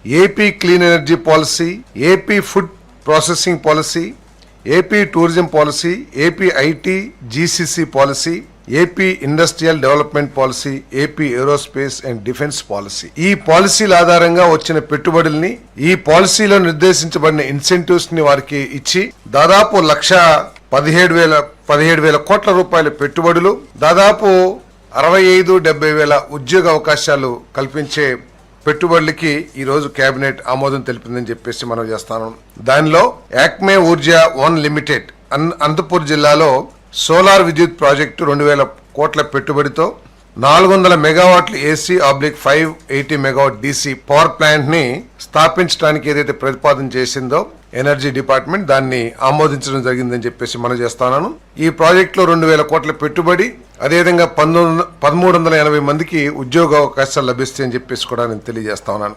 AP clean energy policy, AP food processing policy, AP tourism policy, AP IT GCC policy, AP industrial development policy, AP aerospace and defence policy. ఈ పాలసీల ఆధారంగా వచ్చిన పెట్టుబడుల్ని, ఈ పాలసీలో నిర్దేశించబడిన incentives ని వారికి ఇచ్చి దాదాపు 1,17,000 కోట్ల రూపాయల పెట్టుబడులు, దాదాపు 65,000-70,000 ఉద్యోగ అవకాశాలు కల్పించే పెట్టుబడులకి ఈ రోజు కేబినెట్ ఆమోదం తెలిపిందని చెప్పేసి మనం చేస్తాను. దానిలో యాక్మే ఊర్జా 1 లిమిటెడ్ అనంతపూర్ జిల్లాలో సోలార్ విద్యుత్ ప్రాజెక్టు 2,000 కోట్ల పెట్టుబడితో 400 మెగావాట్ల AC/580 megawatt DC power plant ని స్థాపించడానికి ఏదైతే ప్రతిపాదన చేసిందో ఎనర్జీ డిపార్ట్మెంట్ దాన్ని ఆమోదించడం జరిగిందని చెప్పేసి మనం చేస్తున్నాను. ఈ ప్రాజెక్ట్ లో 2,000 కోట్ల పెట్టుబడి, అదేవిధంగా 1,380 మందికి ఉద్యోగ అవకాశాలు లభిస్తాయని చెప్పేసి కూడా నేను తెలియజేస్తా ఉన్నాను.